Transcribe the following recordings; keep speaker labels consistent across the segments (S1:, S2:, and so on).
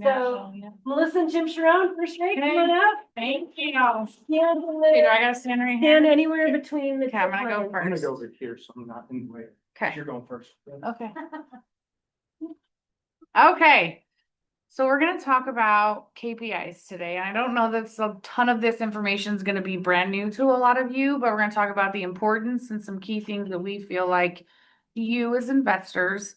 S1: So, Melissa and Jim Sharone, first rate, come on up.
S2: Thank you.
S1: Stand,
S2: Okay, do I gotta stand right here?
S1: stand anywhere between the.
S2: Okay, I'm gonna go
S1: two
S2: first.
S3: I'm gonna go over here, so I'm not in the way.
S2: Okay.
S3: You're going first.
S2: Okay. Okay. So we're gonna talk about KPIs today. And I don't know that a ton of this information is gonna be brand new to a lot of you, but we're gonna talk about the importance and some key things that we feel like you as investors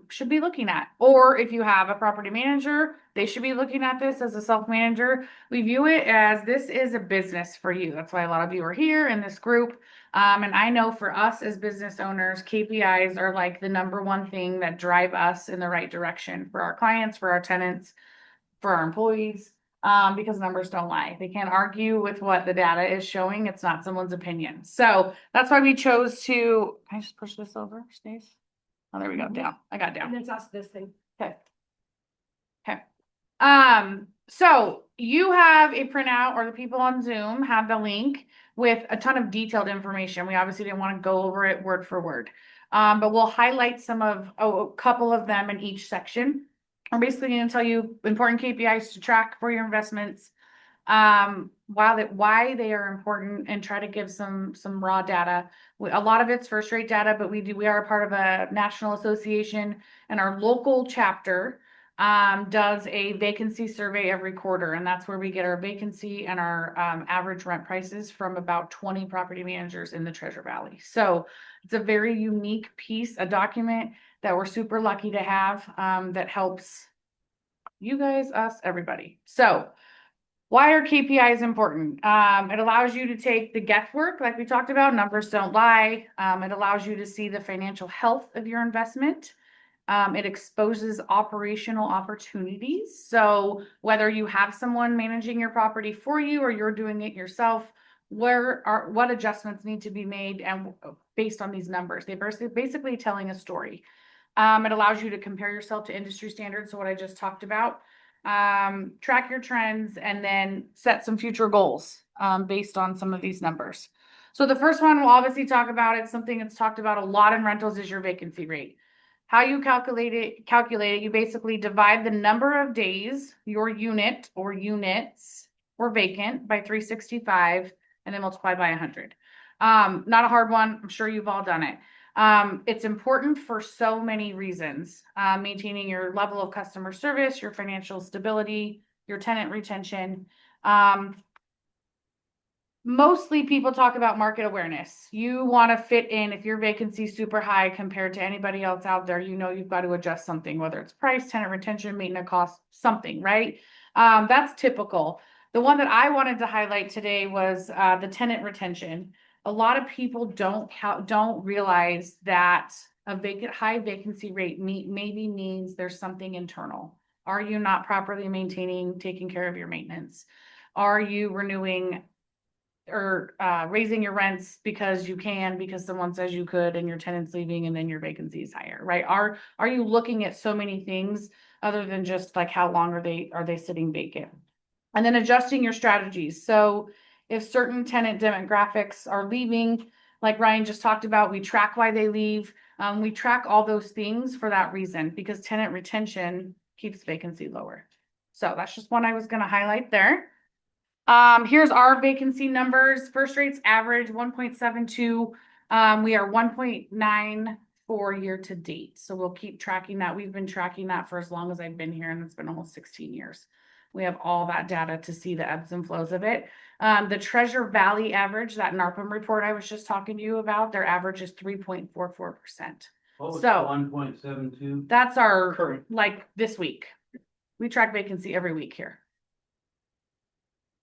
S2: should be looking at. Or if you have a property manager, they should be looking at this as a self-manager. We view it as this is a business for you. That's why a lot of you are here in this group. And I know for us as business owners, KPIs are like the number one thing that drive us in the right direction for our clients, for our tenants, for our employees, because numbers don't lie. They can't argue with what the data is showing. It's not someone's opinion. So that's why we chose to, can I just push this over, Stace? Oh, there we go, down. I got down.
S1: And it's also this thing.
S2: Okay. Okay. So you have a printout, or the people on Zoom have the link with a ton of detailed information. We obviously didn't want to go over it word for word. But we'll highlight a couple of them in each section. I'm basically going to tell you important KPIs to track for your investments, why they are important, and try to give some raw data. A lot of it's first rate data, but we are a part of a national association, and our local chapter does a vacancy survey every quarter, and that's where we get our vacancy and our average rent prices from about 20 property managers in the Treasure Valley. So it's a very unique piece, a document that we're super lucky to have, that helps you guys, us, everybody. So why are KPIs important? It allows you to take the guesswork, like we talked about, numbers don't lie. It allows you to see the financial health of your investment. It exposes operational opportunities. So whether you have someone managing your property for you or you're doing it yourself, what adjustments need to be made and based on these numbers. They're basically telling a story. It allows you to compare yourself to industry standards, so what I just talked about. Track your trends and then set some future goals based on some of these numbers. So the first one we'll obviously talk about, it's something that's talked about a lot in rentals, is your vacancy rate. How you calculate it, you basically divide the number of days your unit or units were vacant by 365 and then multiply by 100. Not a hard one. I'm sure you've all done it. It's important for so many reasons. Maintaining your level of customer service, your financial stability, your tenant retention. Mostly people talk about market awareness. You want to fit in. If your vacancy is super high compared to anybody else out there, you know you've got to adjust something, whether it's price, tenant retention, maintenance costs, something, right? That's typical. The one that I wanted to highlight today was the tenant retention. A lot of people don't realize that a high vacancy rate maybe means there's something internal. Are you not properly taking care of your maintenance? Are you renewing or raising your rents because you can, because someone says you could, and your tenant's leaving, and then your vacancy is higher, right? Are you looking at so many things other than just like how long are they sitting vacant? And then adjusting your strategies. So if certain tenant demographics are leaving, like Ryan just talked about, we track why they leave. We track all those things for that reason, because tenant retention keeps vacancy lower. So that's just one I was going to highlight there. Here's our vacancy numbers. First rates average 1.72. We are 1.94 year to date. So we'll keep tracking that. We've been tracking that for as long as I've been here, and it's been almost 16 years. We have all that data to see the ebbs and flows of it. The Treasure Valley average, that NARPM report I was just talking to you about, their average is 3.44%.
S4: Oh,
S2: so
S4: 1.72.
S2: That's our current, like this week. We track vacancy every week here.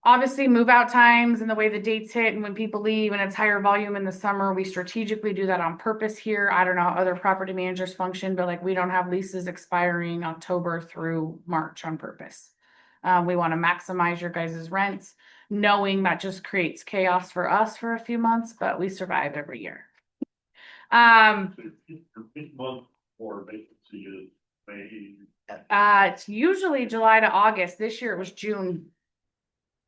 S2: Obviously, move out times and the way the dates hit and when people leave and it's higher volume in the summer, we strategically do that on purpose here. I don't know how other property managers function, but like we don't have leases expiring October through March on purpose. We want to maximize your guys' rents, knowing that just creates chaos for us for a few months, but we survive every year.
S4: Which month for vacancy is May?
S2: It's usually July to August. This year it was June.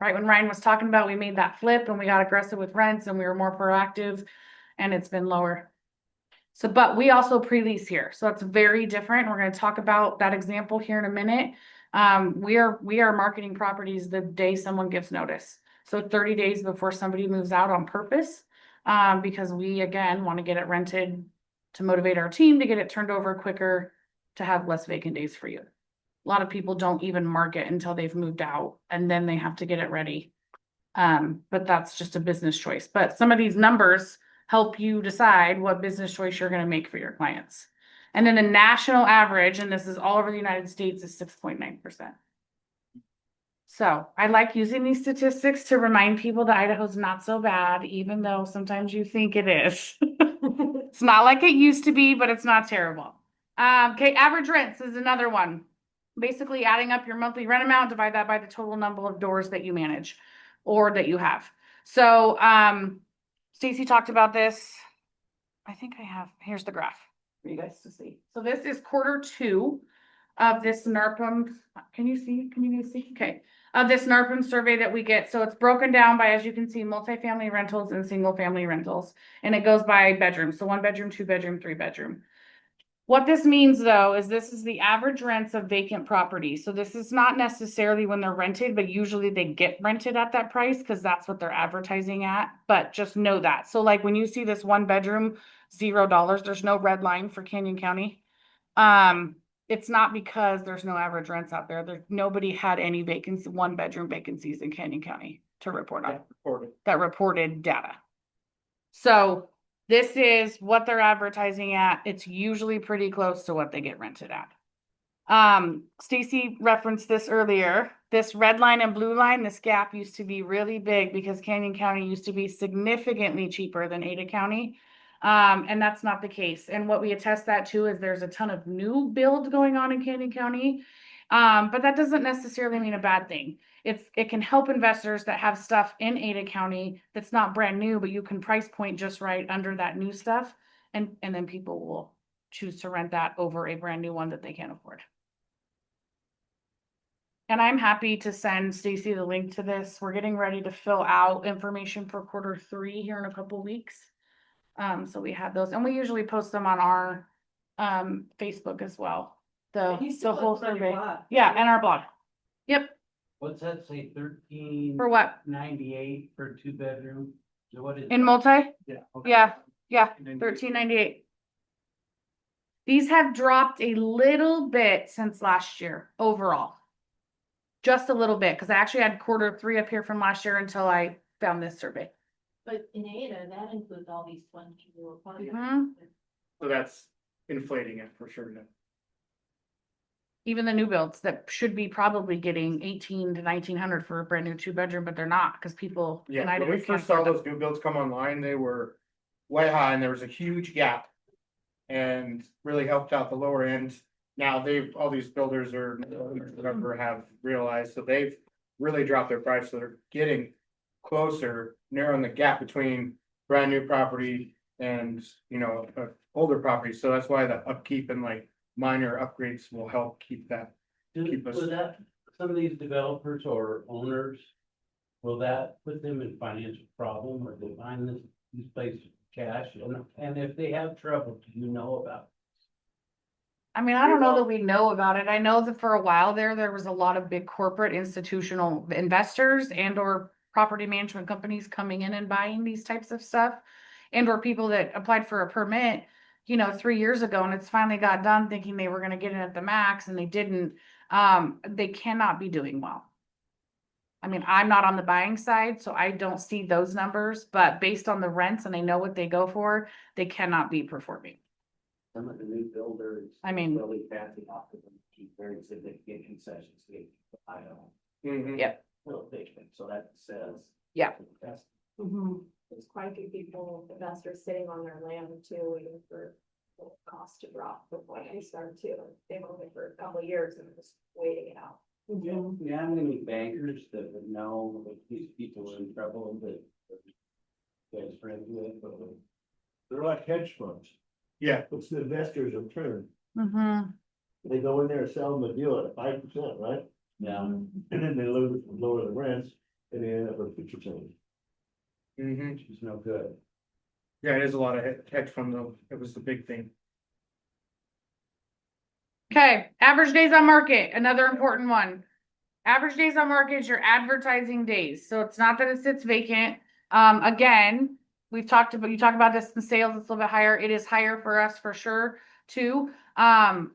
S2: Right when Ryan was talking about, we made that flip and we got aggressive with rents and we were more proactive, and it's been lower. So, but we also pre-lease here. So that's very different. We're going to talk about that example here in a minute. We are marketing properties the day someone gives notice. So 30 days before somebody moves out on purpose. Because we, again, want to get it rented to motivate our team to get it turned over quicker, to have less vacant days for you. A lot of people don't even market until they've moved out and then they have to get it ready. But that's just a business choice. But some of these numbers help you decide what business choice you're going to make for your clients. And then the national average, and this is all over the United States, is 6.9%. So I like using these statistics to remind people that Idaho's not so bad, even though sometimes you think it is. It's not like it used to be, but it's not terrible. Okay, average rents is another one. Basically adding up your monthly rent amount, divide that by the total number of doors that you manage or that you have. So Stacy talked about this. I think I have, here's the graph for you guys to see. So this is Q2 of this NARPM. Can you guys see? Okay. Of this NARPM survey that we get. So it's broken down by, as you can see, multifamily rentals and single family rentals. And it goes by bedrooms. So 1 bedroom, 2 bedroom, 3 bedroom. What this means though, is this is the average rents of vacant properties. So this is not necessarily when they're rented, but usually they get rented at that price because that's what they're advertising at. But just know that. So like when you see this 1 bedroom, $0, there's no red line for Canyon County. It's not because there's no average rents out there. Nobody had any vacancy, 1 bedroom vacancies in Canyon County to report on. That reported data. So this is what they're advertising at. It's usually pretty close to what they get rented at. Stacy referenced this earlier. This red line and blue line, this gap used to be really big because Canyon County used to be significantly cheaper than Ada County. And that's not the case. And what we attest that to is there's a ton of new builds going on in Canyon County. But that doesn't necessarily mean a bad thing. It can help investors that have stuff in Ada County that's not brand new, but you can price point just right under that new stuff. And then people will choose to rent that over a brand new one that they can't afford. And I'm happy to send Stacy the link to this. We're getting ready to fill out information for Q3 here in a couple weeks. So we have those, and we usually post them on our Facebook as well. The whole survey. Yeah, and our blog. Yep.
S5: What's that say, 13?
S2: For what?
S5: 98 for 2 bedroom? So what is
S2: In
S5: that?
S2: multi?
S3: Yeah. Okay.
S2: Yeah, 1398. These have dropped a little bit since last year overall. Just a little bit, because I actually had Q3 up here from last year until I found this survey.
S1: But in Ada, that includes all these ones you were talking
S2: Mhm.
S3: So that's inflating it for sure.
S2: Even the new builds that should be probably getting 18 to 1900 for a brand new 2 bedroom, but they're not because people.
S3: Yeah,
S2: in
S3: when
S2: Idaho
S3: we
S2: can't
S3: first saw
S2: afford them.
S3: those new builds come online, they were way high and there was a huge gap. And really helped out the lower end. Now all these builders are, whatever, have realized, so they've really dropped their price, so they're getting closer, narrowing the gap between brand new property and, older property, so that's why the upkeep and like minor upgrades will help keep that. Keep us-
S5: Will that, some of these developers or owners, will that put them in financial problem or they find these places cash? And if they have trouble, do you know about it?
S2: I mean, I don't know that we know about it. I know that for a while there was a lot of big corporate institutional investors and or property management companies coming in and buying these types of stuff. And or people that applied for a permit, 3 years ago, and it's finally got done thinking they were gonna get in at the max and they didn't. They cannot be doing well. I mean, I'm not on the buying side, so I don't see those numbers, but based on the rents and I know what they go for, they cannot be performing.
S5: Some of the new builders.
S2: I mean-
S5: Really fancy off of them, keep very significant concessions, they, I don't.
S3: Mhm.
S2: Yeah.
S5: Well, so that says.
S2: Yeah.
S5: That's
S1: There's quite a few people, investors sitting on their land too, waiting for the cost to drop before they start to. They've owned it for a couple of years and just waiting it out.
S5: Yeah, how many bankers that would know that these people are in trouble that. Guys friends with, but.
S6: They're like hedge funds.
S3: Yeah,
S6: It's the investors in turn.
S2: Mm-hmm.
S6: They go in there and sell them the deal at 5%, right?
S5: Yeah.
S6: And then they lower the rents and they end up with 50%.
S3: mhm.
S5: Which is no good.
S3: Yeah, it is a lot of hedge fund though, it was the big thing.
S2: Okay, average days on market, another important one. Average days on market is your advertising days, so it's not that it sits vacant. Again, you talk about this in sales, it's a little bit higher, it is higher for us for sure, too. How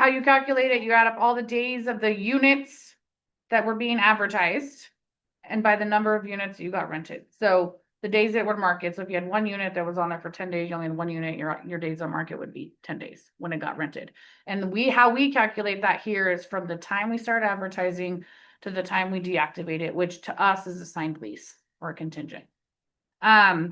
S2: you calculate it, you add up all the days of the units that were being advertised, and by the number of units you got rented. So the days that were market, so if you had one unit that was on there for 10 days, you only had one unit, your days on market would be 10 days when it got rented. And how we calculate that here is from the time we start advertising to the time we deactivate it, which to us is a signed lease or a contingent.
S7: To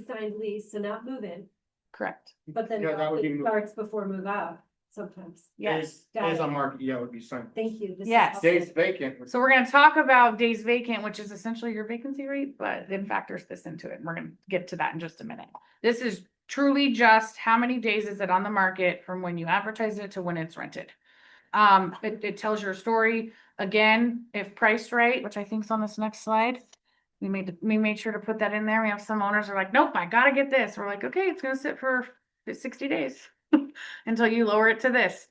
S7: signed lease, so not move in,
S2: Correct.
S7: but then
S3: Yeah, that would be
S7: it starts before move out sometimes.
S2: Yes.
S3: Days on market, yeah, would be signed.
S7: Thank you. This is
S2: Yes.
S7: helpful.
S3: Days vacant. would-
S2: So we're gonna talk about days vacant, which is essentially your vacancy rate, but it factors this into it. And we're gonna get to that in just a minute. This is truly just how many days is it on the market from when you advertise it to when it's rented. It tells your story. Again, if priced right, which I think is on this next slide. We made sure to put that in there. We have some owners are like, nope, I gotta get this. We're like, okay, it's gonna sit for 60 days until you lower it to this.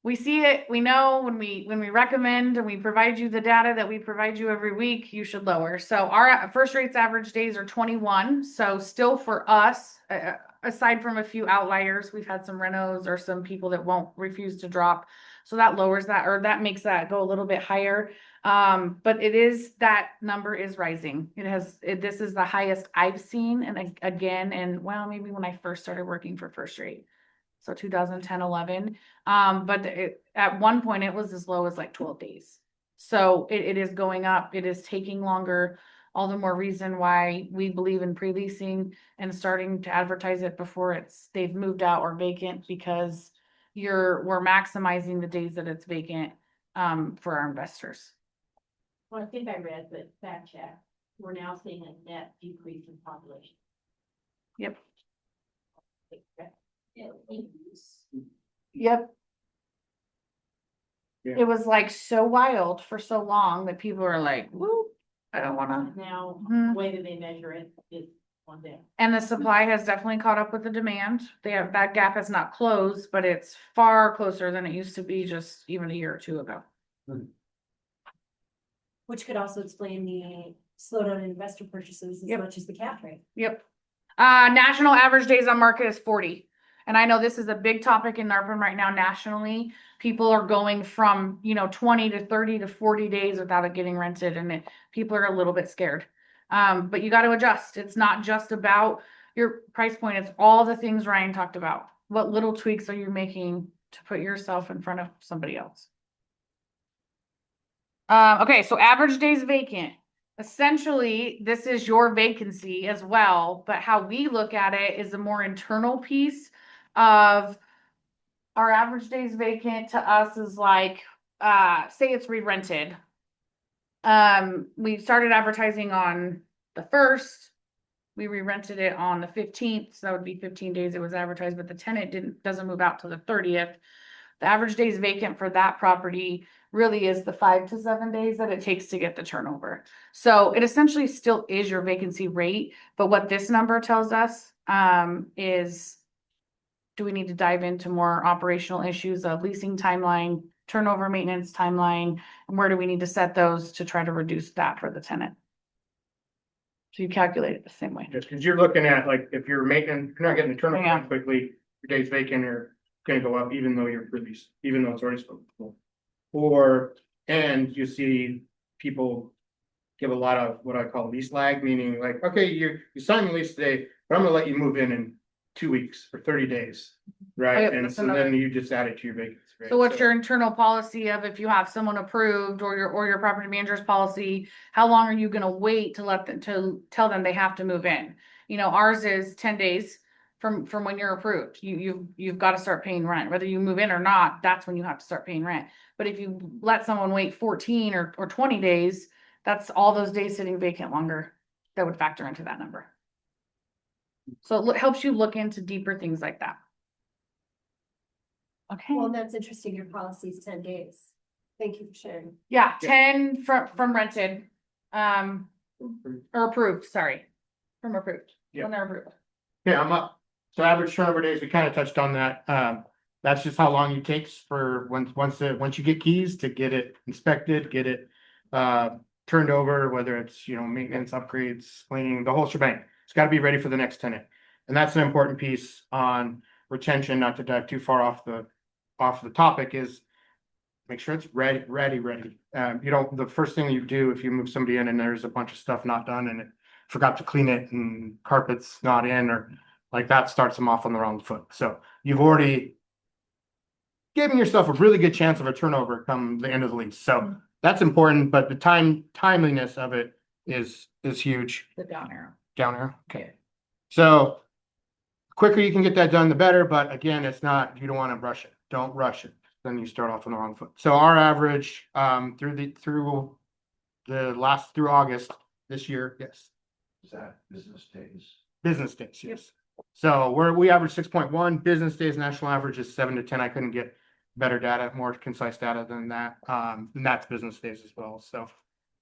S2: We see it, we know when we recommend and we provide you the data that we provide you every week, you should lower. So our first rates average days are 21. So still for us, aside from a few outliers, we've had some renos or some people that won't refuse to drop. So that lowers that, or that makes that go a little bit higher. But that number is rising. This is the highest I've seen. And again, and well, maybe when I first started working for First Rate. So 2010, 11. But at one point it was as low as like 12 days. So it is going up. It is taking longer. All the more reason why we believe in pre-leasing and starting to advertise it before they've moved out or vacant, because we're maximizing the days that it's vacant, for our investors.
S8: Well, I think I read, but fact check, we're now seeing a net decrease in population.
S2: Yep.
S8: Increase.
S2: Yep.
S3: Yeah.
S2: It was like so wild for so long that people are like, whoop, I don't wanna.
S8: Now,
S2: Mhm.
S8: the way that they measure it is one day.
S2: And the supply has definitely caught up with the demand. That gap has not closed, but it's far closer than it used to be just even a year or two ago.
S7: Which could also explain the slowdown in investor purchases as
S2: Yep.
S7: much as the cap rate.
S2: Yep. National average days on market is 40. And I know this is a big topic in NARPM right now nationally. People are going from, 20 to 30 to 40 days without it getting rented, and people are a little bit scared. But you got to adjust. It's not just about your price point. It's all the things Ryan talked about. What little tweaks are you making to put yourself in front of somebody else? Okay, so average days vacant. Essentially, this is your vacancy as well, but how we look at it is a more internal piece of our average days vacant to us is like, say it's re-rented. We started advertising on the 1st. We re-rented it on the 15th, so that would be 15 days it was advertised, but the tenant doesn't move out till the 30th. The average days vacant for that property really is the 5 to 7 days that it takes to get the turnover. So it essentially still is your vacancy rate, but what this number tells us, is do we need to dive into more operational issues of leasing timeline, turnover maintenance timeline, and where do we need to set those to try to reduce that for the tenant? So you calculate it the same way.
S3: Just because you're looking at, like, if you're not getting the turnover
S2: Yeah.
S3: done quickly, your days vacant are gonna go up even though you're released, even though it's already spoken for. And you see people give a lot of what I call lease lag, meaning like, okay, you signed the lease today, but I'm gonna let you move in 2 weeks or 30 days, right?
S2: yep,
S3: And
S2: that's
S3: so
S2: another-
S3: then you just add it to your vacancy rate.
S2: So what's your internal policy of if you have someone approved or your property manager's policy, how long are you gonna wait to tell them they have to move in? Ours is 10 days from when you're approved. You've got to start paying rent, whether you move in or not, that's when you have to start paying rent. But if you let someone wait 14 or 20 days, that's all those days sitting vacant longer that would factor into that number. So it helps you look into deeper things like that. Okay.
S7: Well, that's interesting. Your policy is 10 days. Thank you for sharing.
S2: Yeah, 10 from rented, or approved, sorry, from approved,
S3: Yeah.
S2: when they're approved.
S3: Yeah, I'm up. So average turnover days, we kind of touched on that. That's just how long it takes for once you get keys to get it inspected, get it turned over, whether it's, maintenance, upgrades, cleaning, the whole shebang. It's got to be ready for the next tenant. And that's an important piece on retention, not to dive too far off the topic, is make sure it's ready. The first thing you do if you move somebody in and there's a bunch of stuff not done and it forgot to clean it and carpet's not in, or like that starts them off on the wrong foot. So you've already given yourself a really good chance of a turnover come the end of the lease. So that's important, but the timeliness of it is huge.
S2: The down arrow.
S3: Down arrow. Okay. So quicker you can get that done, the better. But again, you don't want to rush it. Don't rush it. Then you start off on the wrong foot. So our average through August this year, yes.
S6: Is that business days?
S3: Business days, yes. So we average 6.1 business days. National average is 7 to 10. I couldn't get better data, more concise data than that. And that's business days as well. So,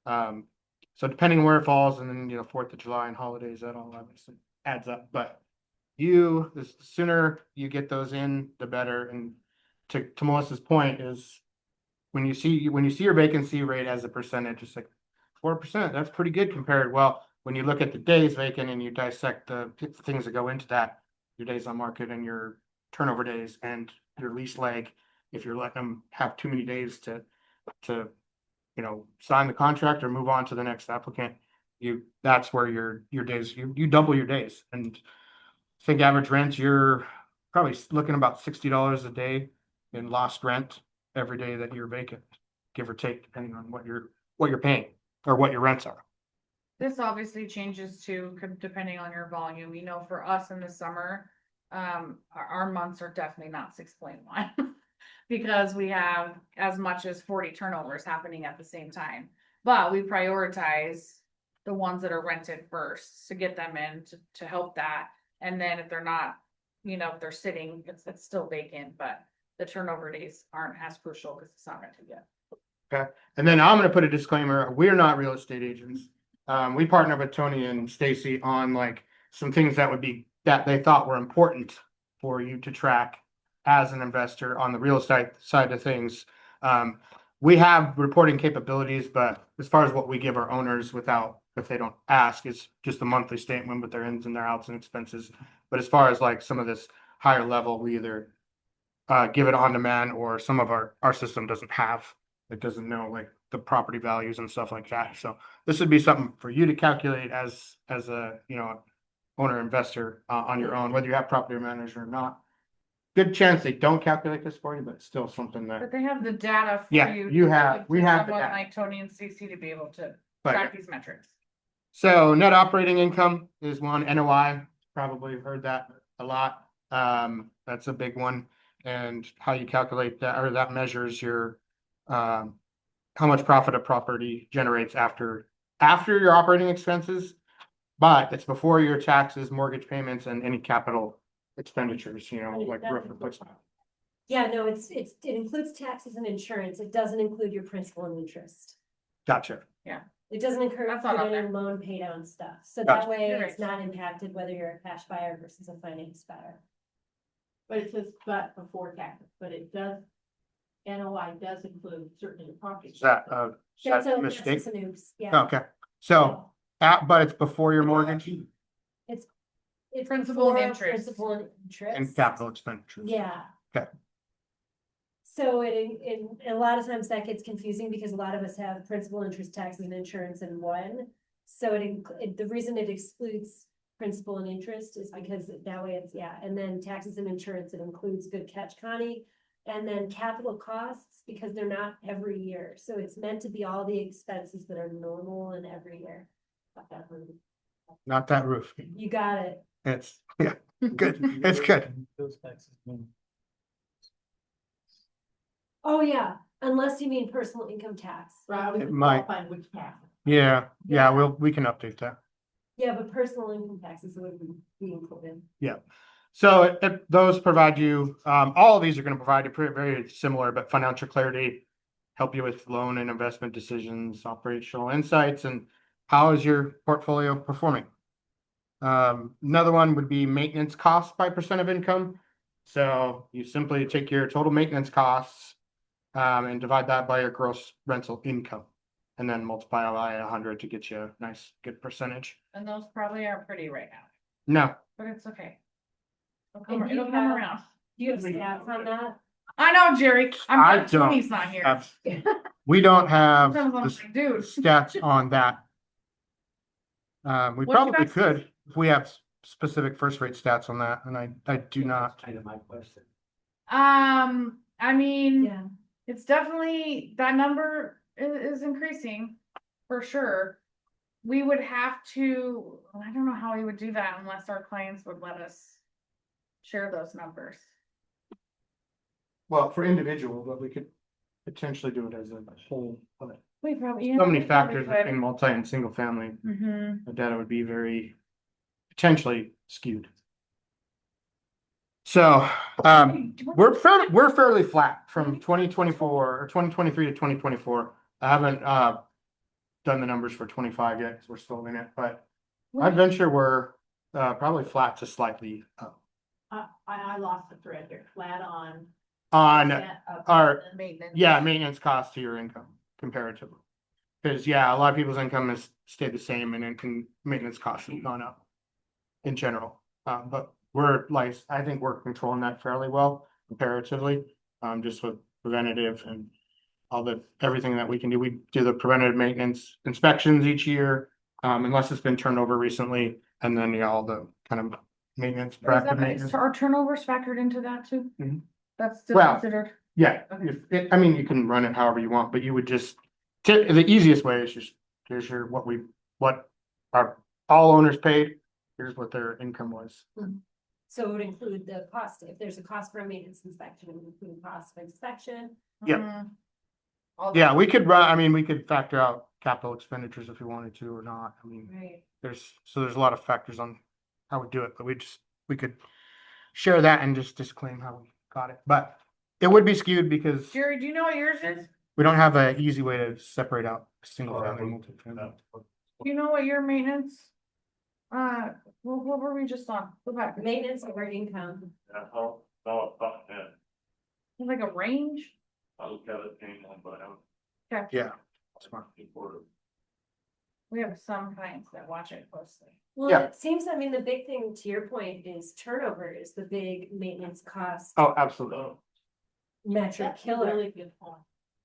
S3: so depending on where it falls, and then 4th of July and holidays, that all obviously adds up. But the sooner you get those in, the better. And to Melissa's point is when you see your vacancy rate as a percentage, it's like 4%. That's pretty good compared. Well, when you look at the days vacant and you dissect the things that go into that, your days on market and your turnover days and your lease leg, if you're letting them have too many days to sign the contract or move on to the next applicant, that's where your days, you double your days. And I think average rent, you're probably looking about $60 a day in lost rent every day that you're vacant, give or take, depending on what you're paying or what your rents are.
S2: This obviously changes too, depending on your volume. For us in the summer, our months are definitely not 6.1 because we have as much as 40 turnovers happening at the same time. But we prioritize the ones that are rented first to get them in to help that. And then if they're not, if they're sitting, it's still vacant, but the turnover days aren't as crucial because it's not rented yet.
S3: Okay. And then I'm going to put a disclaimer. We're not real estate agents. We partner with Tony and Stacy on like some things that they thought were important for you to track as an investor on the real estate side of things. We have reporting capabilities, but as far as what we give our owners if they don't ask, it's just a monthly statement with their ins and their outs and expenses. But as far as like some of this higher level, we either give it on demand or some of our system doesn't have. It doesn't know like the property values and stuff like that. So this would be something for you to calculate as a owner investor on your own, whether you have property manager or not. Good chance they don't calculate this for you, but it's still something that.
S2: But they have the data for
S3: Yeah,
S2: you.
S3: we have the
S2: someone
S3: data.
S2: like Tony and CC to be able to
S3: But-
S2: track these metrics.
S3: So net operating income is one. NOI, probably heard that a lot. That's a big one. And how you calculate that, or that measures your how much profit a property generates after your operating expenses, but it's before your taxes, mortgage payments, and any capital expenditures, like roof replacement.
S7: Yeah, no, it includes taxes and insurance. It doesn't include your principal and interest.
S3: Gotcha.
S7: It doesn't include
S2: That's not on
S7: any
S2: there.
S7: loan pay down stuff. So
S3: Gotcha.
S7: that way
S2: You're
S7: it's
S2: right.
S7: not impacted whether you're a cash buyer versus a finance buyer.
S8: But it says but before taxes, but it does, NOI does include certain properties.
S3: Is that a
S7: That's a
S3: mistake?
S7: just an oops, yeah.
S3: Okay, so but it's before your mortgage
S7: It's
S2: Principal and
S7: before
S2: interest.
S7: Principal and interest.
S3: and capital expenditures.
S7: Yeah.
S3: Okay.
S7: So a lot of times that gets confusing because a lot of us have principal, interest, taxes and insurance in one. So the reason it excludes principal and interest is because that way and then taxes and insurance, it includes, good catch, Connie. And then capital costs, because they're not every year. So it's meant to be all the expenses that are normal in every year.
S3: Not that roof.
S7: You got it.
S3: It's good. It's good.
S5: Those taxes.
S7: Oh, yeah, unless you mean personal income tax.
S8: Right, we
S3: It
S8: can
S3: might.
S8: qualify which tax.
S3: Yeah, we can update that.
S7: Yeah, but personal income taxes would be included.
S3: So those provide you, all of these are going to provide you very similar, but financial clarity, help you with loan and investment decisions, operational insights, and how is your portfolio performing? Another one would be maintenance cost by percent of income. So you simply take your total maintenance costs and divide that by your gross rental income. And then multiply by 100 to get you a nice, good percentage.
S2: And those probably aren't pretty right now,
S3: No,
S2: but it's okay.
S7: And you
S2: It'll come
S7: have-
S2: around.
S7: Do you have stats on that?
S2: I know, Jerry.
S3: I
S2: I'm
S3: don't
S2: Tony's not here.
S3: have- we don't have
S2: Sometimes I'm
S3: the
S2: like, dude.
S3: stats on that. We
S2: What'd you
S3: probably
S2: guys-
S3: could if we have specific first rate stats on that, and I do not.
S5: Kind of my question.
S2: I mean.
S7: Yeah.
S2: It's definitely, that number is increasing for sure. We would have to, I don't know how we would do that unless our clients would let us share those numbers.
S3: Well, for individual, but we could potentially do it as a whole. But
S2: We probably.
S3: so many factors in multi and single family,
S2: Mm-hmm.
S3: the data would be very potentially skewed. So, we're fairly flat from 2024 or 2023 to 2024. I haven't done the numbers for 25 yet because we're still in it, but I'd venture we're probably flat to slightly up
S8: I lost the thread here, flat on.
S3: on
S8: percent of
S3: our
S2: Maintenance.
S3: maintenance cost to your income comparatively. Because a lot of people's income has stayed the same and then maintenance costs have gone up in general. But I think we're controlling that fairly well comparatively, just with preventative and everything that we can do. We do the preventative maintenance inspections each year, unless it's been turned over recently, and then all the kind of maintenance, proactive maintenance.
S2: Are turnovers factored into that too?
S3: Mhm.
S2: That's still
S3: Well,
S2: considered.
S3: Yeah,
S2: Okay.
S3: I mean, you can run it however you want, but you would just, the easiest way is just, here's what our all owners paid, here's what their income was.
S7: So it would include the cost, if there's a cost for a maintenance inspection, it would include cost of inspection.
S3: Yeah.
S2: Mhm. All
S3: Yeah,
S2: that.
S3: we could factor out capital expenditures if we wanted to or not. I mean,
S7: Right.
S3: there's a lot of factors on how we do it, but we could share that and just disclaim how we got it, but it would be skewed because
S2: Jerry, do you know what yours is?
S3: we don't have an easy way to separate out single family, multifamily.
S2: Do you know what your maintenance? What were we just on? Go back.
S7: Maintenance over income.
S4: Yeah, no, about that.
S2: Like a range?
S4: I look at it, and but I'm.
S3: Yeah. Smart.
S2: We have some clients that watch it closely.
S7: Well,
S3: Yeah.
S7: it seems, I mean, the big thing to your point is turnover is the big maintenance cost
S3: Oh, absolutely.
S7: metric
S8: That's a
S7: killer.
S8: really good point.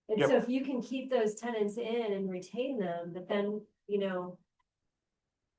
S7: And
S3: Yep.
S7: so if you can keep those tenants in and retain them, but then,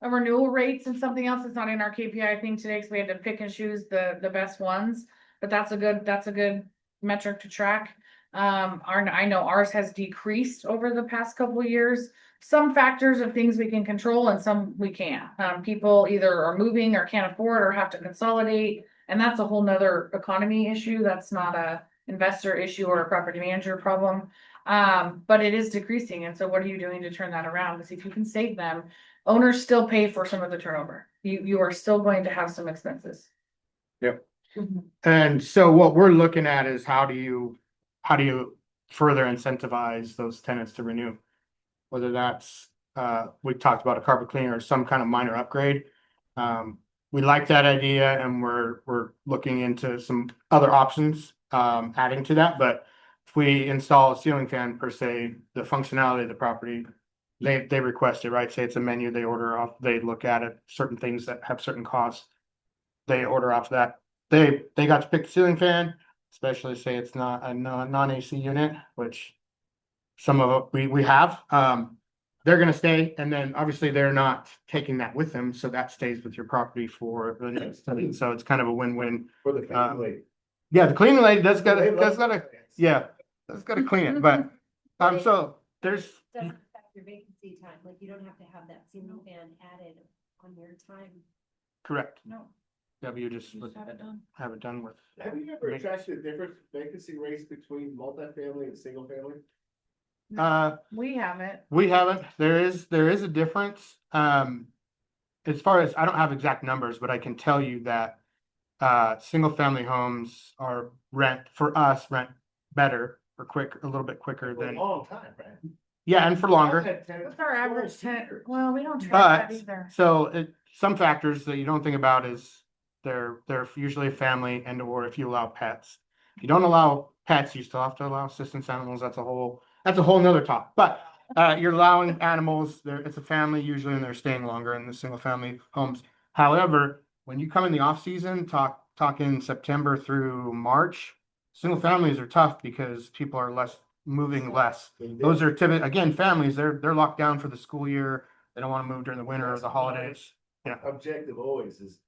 S2: Renewal rates and something else that's not in our KPI thing today, because we had to pick and choose the best ones. But that's a good metric to track. I know ours has decreased over the past couple of years. Some factors of things we can control and some we can't. People either are moving or can't afford or have to consolidate. And that's a whole nother economy issue. That's not a investor issue or a property manager problem. But it is decreasing. And so what are you doing to turn that around? To see if you can save them. Owners still pay for some of the turnover. You are still going to have some expenses.
S3: Yep. And so what we're looking at is how do you further incentivize those tenants to renew? Whether that's, we talked about a carpet cleaner or some kind of minor upgrade. We like that idea and we're looking into some other options, adding to that, but if we install a ceiling fan per se, the functionality of the property, they request it, right? Say it's a menu, they order off, they look at it, certain things that have certain costs. They order off that. They got to pick the ceiling fan, especially say it's not a non-AC unit, which some of it we have. They're gonna stay, and then obviously they're not taking that with them, so that stays with your property for the next study. So it's kind of a win-win.
S6: For the family.
S3: Yeah, the cleaning lady does gotta
S6: They love
S3: clean it, but so there's
S7: doesn't affect your vacancy time, like you don't have to have that ceiling fan added on your time.
S3: correct.
S2: No,
S3: W just would
S2: just have it done.
S3: have it done with.
S6: Have you ever tracked the difference vacancy rates between multifamily and single family?
S2: We haven't.
S3: We haven't. There is a difference. As far as I don't have exact numbers, but I can tell you that single family homes are rent better or a little bit quicker
S6: For a
S3: than
S6: long time, right?
S3: and for longer.
S2: What's our average tenant? Well, we don't track that
S3: But
S2: either.
S3: some factors that you don't think about is they're usually a family and or if you allow pets. If you don't allow pets, you still have to allow assistance animals. That's a whole nother talk. But you're allowing animals, it's a family usually and they're staying longer in the single family homes. However, when you come in the off season, talking September through March, single families are tough because people are moving less. Those are typically, again, families, they're locked down for the school year. They don't want to move during the winter or the holidays. Yeah.
S6: Objective always is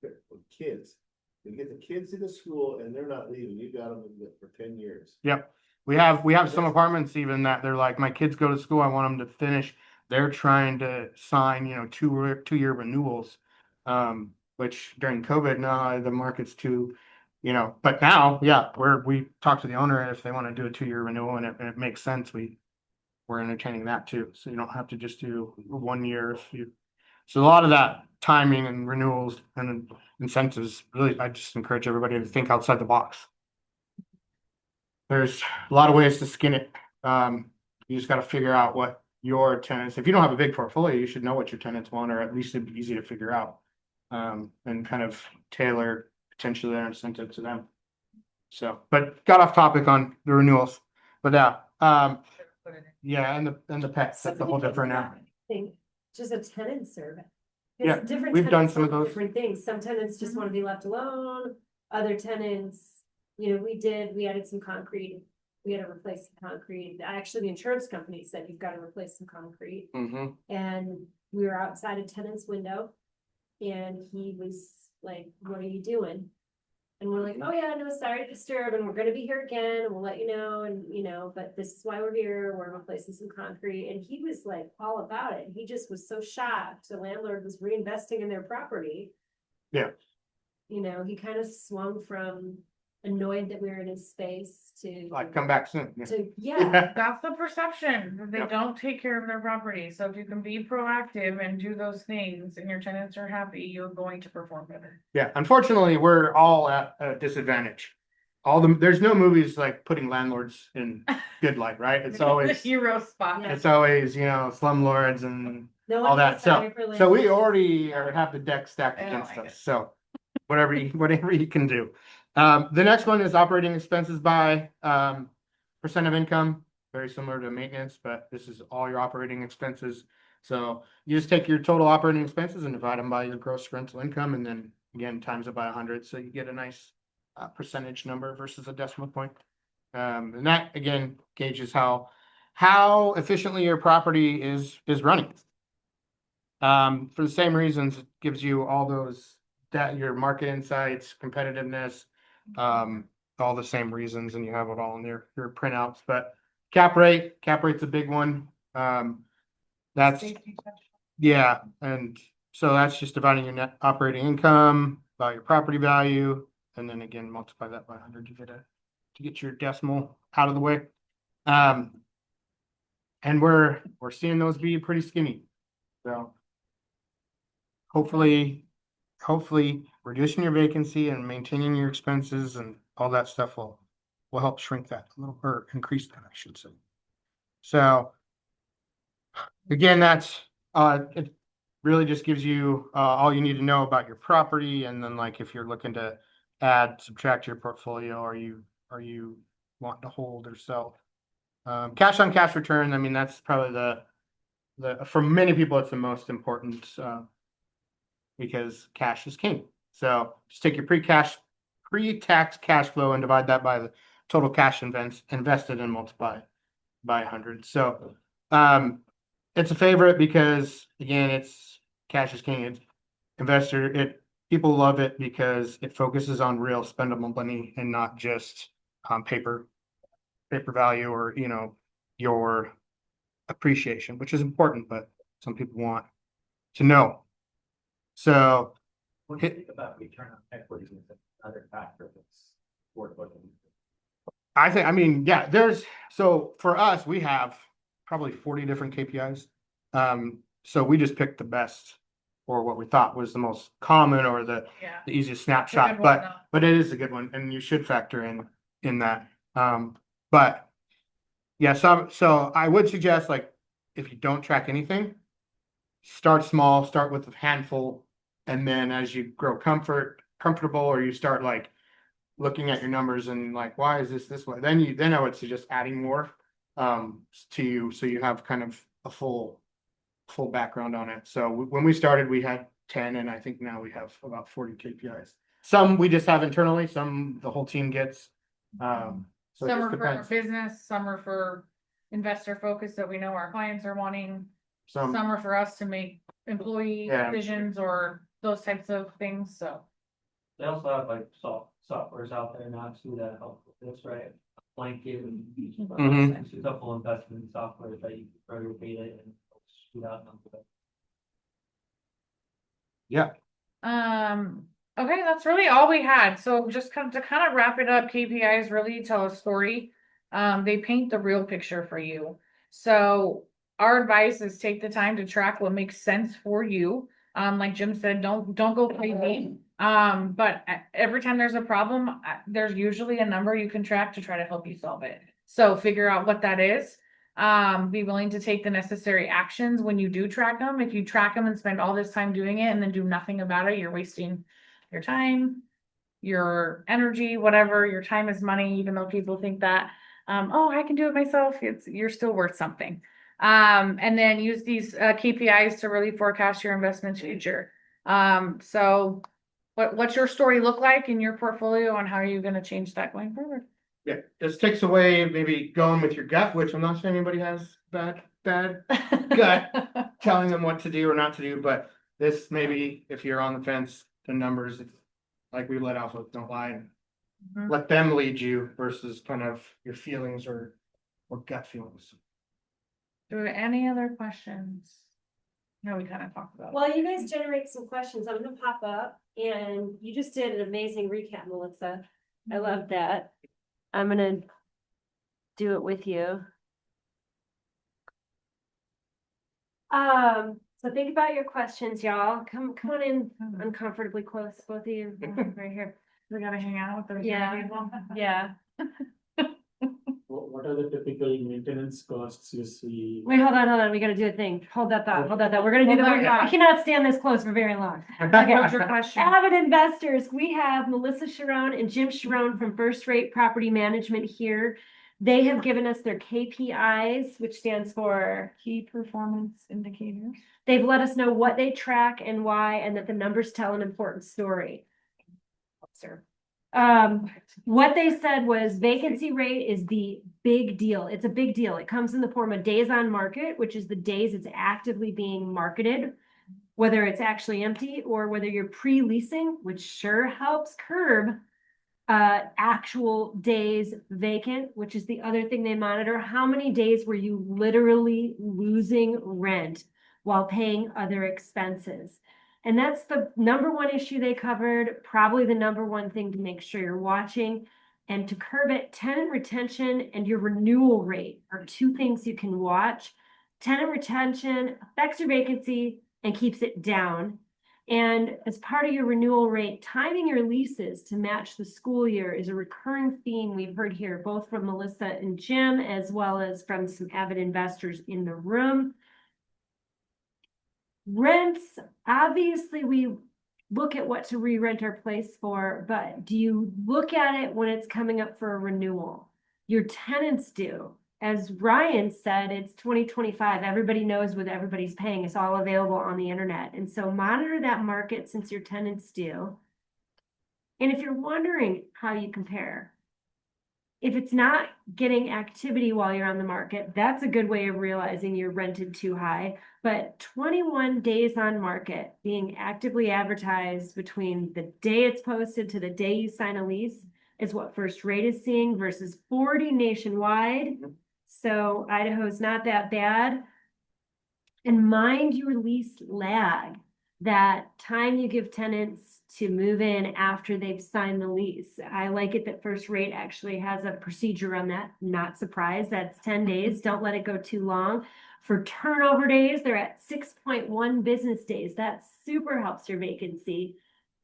S6: with kids. You get the kids into school and they're not leaving. You got them for 10 years.
S3: Yep. We have some apartments even that they're like, my kids go to school, I want them to finish. They're trying to sign, 2-year renewals. Which during COVID, no, the market's too, but now, yeah, we talk to the owner and if they want to do a 2-year renewal and it makes sense, we're entertaining that too. So you don't have to just do 1 year so a lot of that timing and renewals and incentives, really, I just encourage everybody to think outside the box. There's a lot of ways to skin it. You just got to figure out what your tenants, if you don't have a big portfolio, you should know what your tenants want, or at least it'd be easy to figure out. And kind of tailor potentially their incentive to them. So, but got off topic on the renewals, but yeah, and the pets, that's a whole different now.
S7: Just a tenant survey.
S3: Yeah,
S7: Different
S3: we've done
S7: tenants
S3: some of
S7: want
S3: those.
S7: Different things. Some tenants just want to be left alone. Other tenants, we added some concrete. We had to replace some concrete. Actually, the insurance company said you've got to replace some concrete.
S3: Mm-hmm.
S7: And we were outside a tenant's window. And he was like, "What are you doing?" And we're like, "Oh yeah, no, sorry to disturb, and we're gonna be here again, and we'll let you know, and but this is why we're here, we're replacing some concrete." And he was like all about it. He just was so shocked. The landlord was reinvesting in their property.
S3: Yeah.
S7: He kind of swung from annoyed that we were in his space to
S3: I'd come back soon.
S7: yeah.
S2: That's the perception, that they
S3: Yep.
S2: don't take care of their property. So if you can be proactive and do those things and your tenants are happy, you're going to perform better.
S3: Yeah, unfortunately, we're all at a disadvantage. There's no movies like putting landlords in good light, right? It's
S2: The
S3: always,
S2: hero spot.
S7: Yeah.
S3: it's always, slumlords and
S7: No
S3: all
S7: one
S3: that.
S7: feels sorry for
S3: So we
S7: landlords.
S3: already have the deck stacked
S2: I don't
S3: against
S2: like
S3: us.
S2: it.
S3: So whatever you can do. The next one is operating expenses by percent of income, very similar to maintenance, but this is all your operating expenses. So you just take your total operating expenses and divide them by your gross rental income, and then again times it by 100, so you get a nice percentage number versus a decimal point. And that again gauges how efficiently your property is running. For the same reasons, it gives you all those your market insights, competitiveness, all the same reasons, and you have it all in your printouts. But cap rate's a big one. That's yeah, and so that's just dividing your net operating income by your property value, and then again multiply that by 100 to get your decimal out of the way. And we're seeing those be pretty skinny. So hopefully reducing your vacancy and maintaining your expenses and all that stuff will help shrink that a little, or increase that, I should say. So again, that's it really just gives you all you need to know about your property, and then like if you're looking to subtract to your portfolio, are you wanting to hold or sell? Cash on cash return, I mean, that's probably the for many people it's the most important because cash is king. So just take your pre-tax cash flow and divide that by the total cash invested and multiply by 100. So it's a favorite because again, it's cash is king. People love it because it focuses on real spendable money and not just paper value or your appreciation, which is important, but some people want to know. So
S5: What do you think about return on equity as another factor that's worth looking into?
S3: I mean, yeah, so for us, we have probably 40 different KPIs. So we just picked the best or what we thought was the most common or the easiest snapshot, but it is a good one and you should factor in that. But yeah, so I would suggest, like, if you don't track anything, start small, start with a handful And then as you grow comfortable, or you start like looking at your numbers and like, why is this way? Then I would suggest adding more to you, so you have kind of a full background on it. So when we started, we had 10, and I think now we have about 40 KPIs. Some we just have internally, some the whole team gets. So it
S2: Some
S3: just
S2: are for our
S3: depends.
S2: business, some are for investor focus that we know our clients are wanting. Some
S3: Some,
S2: are for us to make employee
S3: Yeah.
S2: decisions or those types of things, so.
S9: They also have like softwares out there now too that help with this, right? Blanket and
S3: Mhm.
S9: there's a couple investment software that you can throw your data and shoot out numbers.
S3: yeah,
S2: Okay, that's really all we had. So just kind of wrap it up, KPIs really tell a story. They paint the real picture for you. So our advice is take the time to track what makes sense for you. Like Jim said, don't go crazy. But every time there's a problem, there's usually a number you can track to try to help you solve it. So figure out what that is. Be willing to take the necessary actions when you do track them. If you track them and spend all this time doing it and then do nothing about it, you're wasting your time, your energy, whatever. Your time is money, even though people think that, oh, I can do it myself. You're still worth something. And then use these KPIs to really forecast your investment future. So what's your story look like in your portfolio, and how are you going to change that going forward?
S3: yeah. This takes away maybe going with your gut, which I'm not saying anybody has bad gut telling them what to do or not to do, but this maybe if you're on the fence, the numbers, it's like we let off with, don't lie, and
S2: Mhm.
S3: let them lead you versus kind of your feelings or gut feelings.
S2: Do we have any other questions? No, we kind of talked about it.
S7: While you guys generate some questions, I'm gonna pop up, and you just did an amazing recap, Melissa. I love that. I'm gonna do it with you. So think about your questions, y'all. Come on in uncomfortably close, both of you, right here.
S2: We gotta hang out with the
S7: Yeah.
S2: people.
S7: Yeah.
S10: What are the typical maintenance costs you see?
S7: Wait, hold on. We gotta do a thing. Hold that thought. We're gonna do
S2: Hold
S7: the,
S2: that thought.
S7: we cannot stand this close for very long.
S2: What's your question?
S7: Avid investors, we have Melissa Sharone and Jim Sharone from First Rate Property Management here. They have given us their KPIs, which stands for
S2: Key performance indicators.
S7: they've let us know what they track and why, and that the numbers tell an important story. Sir. What they said was vacancy rate is the big deal. It's a big deal. It comes in the form of days on market, which is the days it's actively being marketed, whether it's actually empty or whether you're pre-leasing, which sure helps curb actual days vacant, which is the other thing they monitor. How many days were you literally losing rent while paying other expenses? And that's the number one issue they covered, probably the number one thing to make sure you're watching. And to curb it, tenant retention and your renewal rate are two things you can watch. Tenant retention affects your vacancy and keeps it down. And as part of your renewal rate, timing your leases to match the school year is a recurring theme we've heard here, both from Melissa and Jim, as well as from some avid investors in the room. Rents, obviously we look at what to re-rent our place for, but do you look at it when it's coming up for a renewal? Your tenants do. As Ryan said, it's 2025. Everybody knows what everybody's paying. It's all available on the internet. And so monitor that market since your tenants do. And if you're wondering how you compare, if it's not getting activity while you're on the market, that's a good way of realizing you're rented too high. But 21 days on market being actively advertised between the day it's posted to the day you sign a lease is what First Rate is seeing versus 40 nationwide. So Idaho's not that bad. And mind your lease lag, that time you give tenants to move in after they've signed the lease. I like it that First Rate actually has a procedure on that. Not surprised, that's 10 days. Don't let it go too long. For turnover days, they're at 6.1 business days. That super helps your vacancy.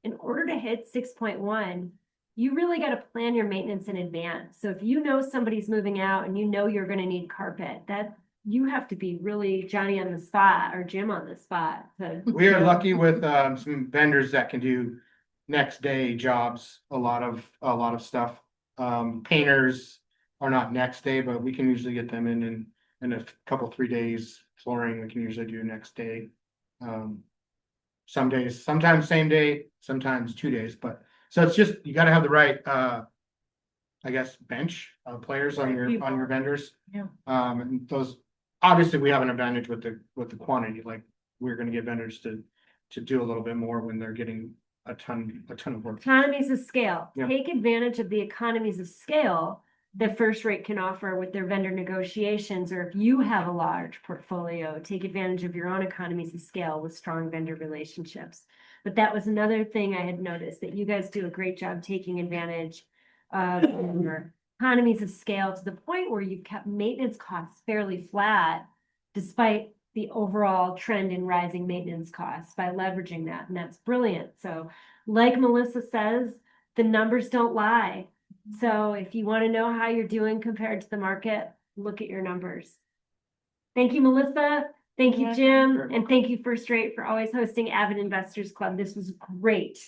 S7: In order to hit 6.1, you really got to plan your maintenance in advance. So if you know somebody's moving out and you know you're going to need carpet, that you have to be really Johnny on the spot or Jim on the spot to.
S3: We are lucky with some vendors that can do next day jobs, a lot of stuff. Painters are not next day, but we can usually get them in a couple, 3 days. Flooring, we can usually do next day. Some days, sometimes same day, sometimes 2 days, but so it's just, you gotta have the right I guess bench of players on your vendors.
S2: Yeah.
S3: And those, obviously, we have an advantage with the quantity, like, we're gonna get vendors to do a little bit more when they're getting a ton of work.
S7: Economies of scale.
S3: Yeah.
S7: Take advantage of the economies of scale that First Rate can offer with their vendor negotiations, or if you have a large portfolio, take advantage of your own economies of scale with strong vendor relationships. But that was another thing I had noticed, that you guys do a great job taking advantage of your economies of scale to the point where you've kept maintenance costs fairly flat despite the overall trend in rising maintenance costs by leveraging that, and that's brilliant. So like Melissa says, the numbers don't lie. So if you want to know how you're doing compared to the market, look at your numbers. Thank you, Melissa. Thank you,
S2: Yeah,
S7: Jim. And thank you, First Rate, for always hosting AVID Investors Club. This was great.